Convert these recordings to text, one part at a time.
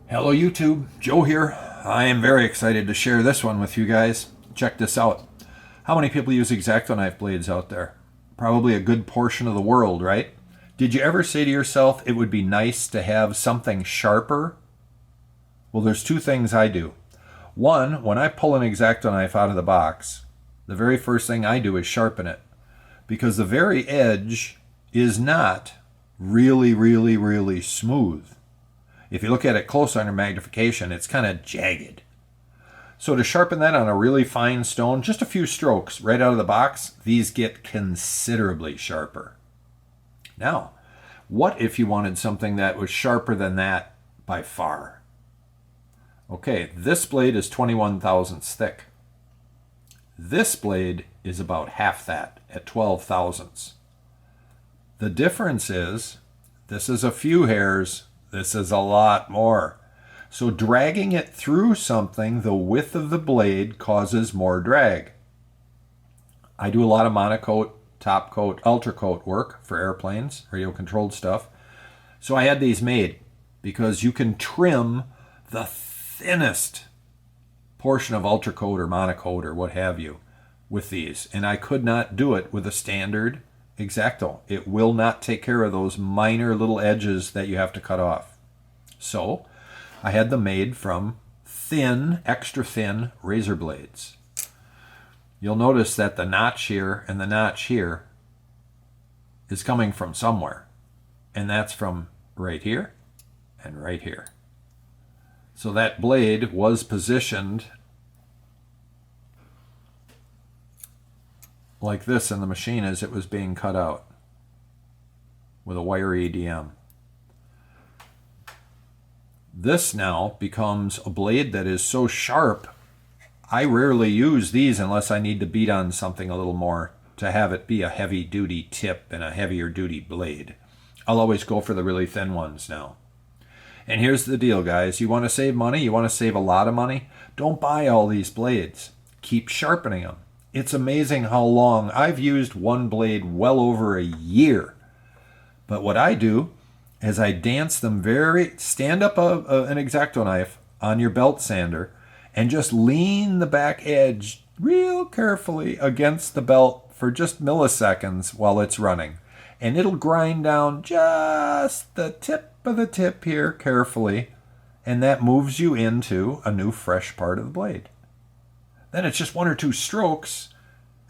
Hello YouTube, Joe here. I am very excited to share this one with you guys. Check this out. How many people use X-acto knife blades out there? Probably a good portion of the world, right? Did you ever say to yourself, it would be nice to have something sharper? Well, there's two things I do. One, when I pull an X-acto knife out of the box, the very first thing I do is sharpen it. Because the very edge is not really smooth. If you look at it close under magnification, it's kind of jagged. So to sharpen that on a really fine stone, just a few strokes right out of the box, these get considerably sharper. Now, what if you wanted something that was sharper than that by far? Okay, this blade is 21 thousandths thick. This blade is about half that at 12 thousandths. The difference is, this is a few hairs, this is a lot more. So dragging it through something, the width of the blade causes more drag. I do a lot of monocoat, top coat, ultra coat work for airplanes, radio controlled stuff. So I had these made because you can trim the thinnest portion of ultra coat or monocoat or what have you with these. And I could not do it with a standard X-acto. It will not take care of those minor little edges that you have to cut off. So I had them made from thin, extra thin razor blades. You'll notice that the notch here and the notch here is coming from somewhere. And that's from right here and right here. So that blade was positioned like this in the machine as it was being cut out with a wire EDM. This now becomes a blade that is so sharp, I rarely use these unless I need to beat on something a little more to have it be a heavy duty tip and a heavier duty blade. I'll always go for the really thin ones now. And here's the deal, guys. You want to save money? You want to save a lot of money? Don't buy all these blades. Keep sharpening them. It's amazing how long. I've used one blade well over a year. But what I do is I dance them stand up an X-acto knife on your belt sander and just lean the back edge real carefully against the belt for just milliseconds while it's running. And it'll grind down just the tip of the tip here carefully, and that moves you into a new fresh part of the blade. Then it's just one or two strokes.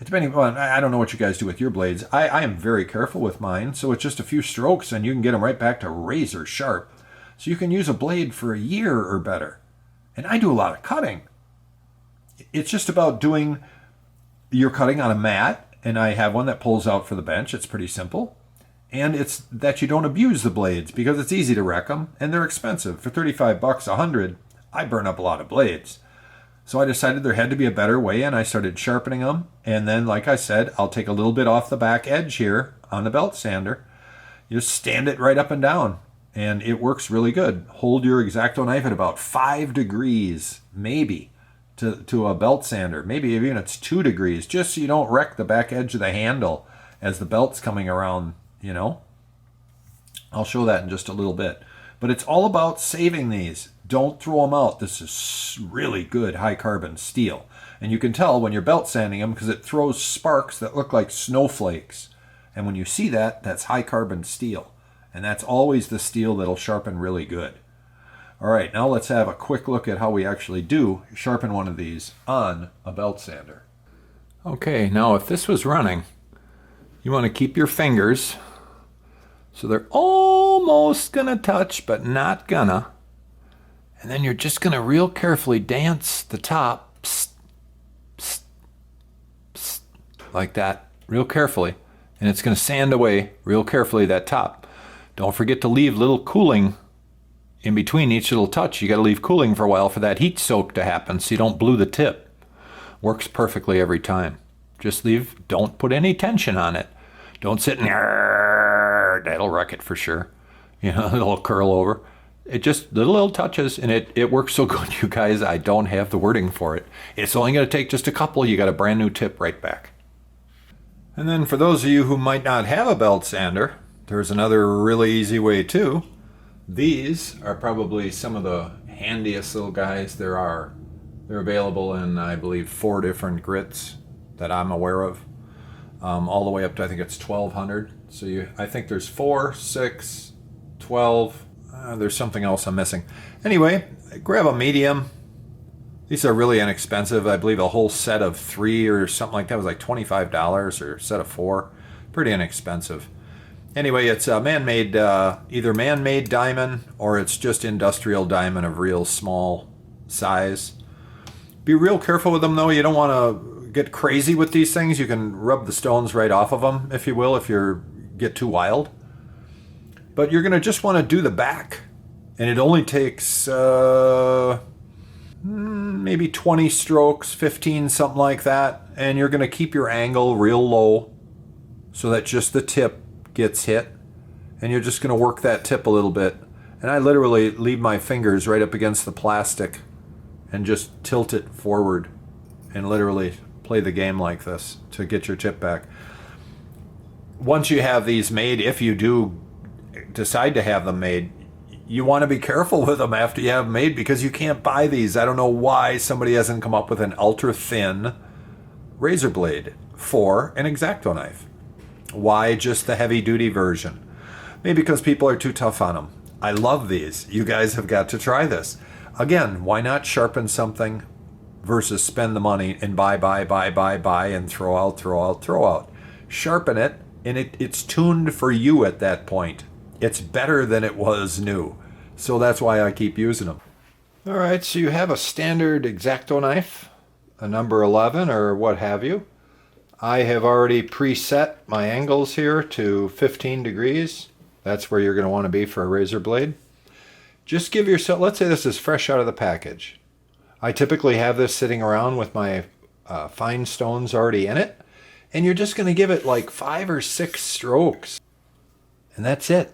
Depending on, I don't know what you guys do with your blades. I am very careful with mine, so it's just a few strokes and you can get them right back to razor sharp. So you can use a blade for a year or better. And I do a lot of cutting. It's just about doing, you're cutting on a mat, and I have one that pulls out for the bench. It's pretty simple. And it's that you don't abuse the blades because it's easy to wreck them and they're expensive. For 35 bucks, 100, I burn up a lot of blades. So I decided there had to be a better way, and I started sharpening them. And then, like I said, I'll take a little bit off the back edge here on the belt sander. You just stand it right up and down, and it works really good. Hold your X-acto knife at about 5 degrees, maybe, to a belt sander. Maybe even it's 2 degrees, just so you don't wreck the back edge of the handle as the belt's coming around, you know. I'll show that in just a little bit. But it's all about saving these. Don't throw them out. This is really good high carbon steel. And you can tell when you're belt sanding them because it throws sparks that look like snowflakes. And when you see that, that's high carbon steel. And that's always the steel that'll sharpen really good. All right, now let's have a quick look at how we actually do sharpen one of these on a belt sander. Okay, now if this was running, you want to keep your fingers so they're almost gonna touch, but not gonna. And then you're just gonna real carefully dance the top, psst, psst, psst, like that, real carefully. And it's gonna sand away real carefully that top. Don't forget to leave little cooling in between each little touch. You gotta leave cooling for a while for that heat soak to happen so you don't blue the tip. Works perfectly every time. Just leave, don't put any tension on it. Don't sit and that'll wreck it for sure. You know, it'll curl over. It just little touches, and it works so good, you guys. I don't have the wording for it. It's only going to take just a couple. You got a brand new tip right back. And then for those of you who might not have a belt sander, there's another really easy way too. These are probably some of the handiest little guys there are. They're available in, I believe, 4 different grits that I'm aware of, all the way up to, I think it's 1200. So I think there's 4, 6, 12. There's something else I'm missing. Anyway, grab a medium. These are really inexpensive. I believe a whole set of 3 or something like that was like $25, or a set of 4. Pretty inexpensive. Anyway, it's a man-made, either man-made diamond or it's just industrial diamond of real small size. Be real careful with them though. You don't want to get crazy with these things. You can rub the stones right off of them, if you will, if you get too wild. But you're going to just want to do the back. And it only takes maybe 20 strokes, 15, something like that. And you're going to keep your angle real low so that just the tip gets hit. And you're just going to work that tip a little bit. And I literally leave my fingers right up against the plastic and just tilt it forward and literally play the game like this to get your tip back. Once you have these made, if you do decide to have them made, you want to be careful with them after you have them made, because you can't buy these. I don't know why somebody hasn't come up with an ultra thin razor blade for an X-acto knife. Why just the heavy duty version? Maybe because people are too tough on them. I love these. You guys have got to try this. Again, why not sharpen something versus spend the money and buy and throw out. Sharpen it, and it's tuned for you at that point. It's better than it was new. So that's why I keep using them. All right, so you have a standard X-acto knife, a number 11 or what have you. I have already preset my angles here to 15 degrees. That's where you're going to want to be for a razor blade. Just give yourself, let's say this is fresh out of the package. I typically have this sitting around with my fine stones already in it. And you're just going to give it like 5 or 6 strokes. And that's it.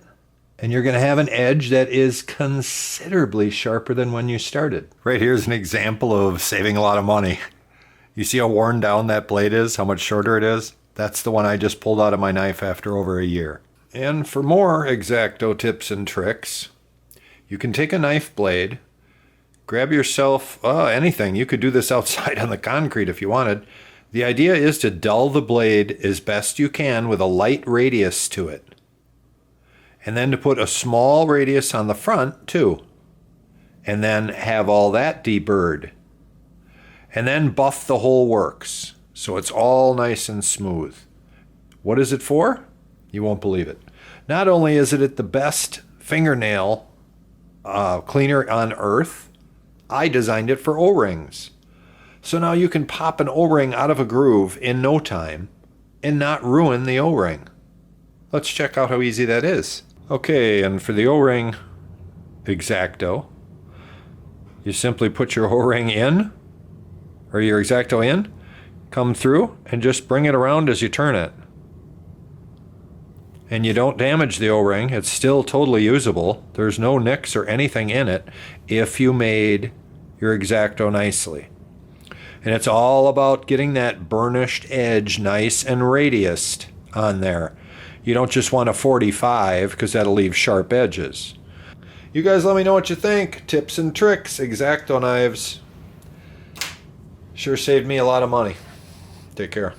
And you're going to have an edge that is considerably sharper than when you started. Right here's an example of saving a lot of money. You see how worn down that blade is, how much shorter it is? That's the one I just pulled out of my knife after over a year. And for more X-acto tips and tricks, you can take a knife blade, grab yourself anything. You could do this outside on the concrete if you wanted. The idea is to dull the blade as best you can with a light radius to it. And then to put a small radius on the front too. And then have all that deburred. And then buff the whole works so it's all nice and smooth. What is it for? You won't believe it. Not only is it the best fingernail cleaner on earth, I designed it for O-rings. So now you can pop an O-ring out of a groove in no time and not ruin the O-ring. Let's check out how easy that is. Okay, and for the O-ring X-acto, you simply put your O-ring in, or your X-acto in, come through, and just bring it around as you turn it. And you don't damage the O-ring. It's still totally usable. There's no nicks or anything in it if you made your X-acto nicely. And it's all about getting that burnished edge nice and radiused on there. You don't just want a 45 because that'll leave sharp edges. You guys let me know what you think. Tips and tricks, X-acto knives. Sure saved me a lot of money. Take care.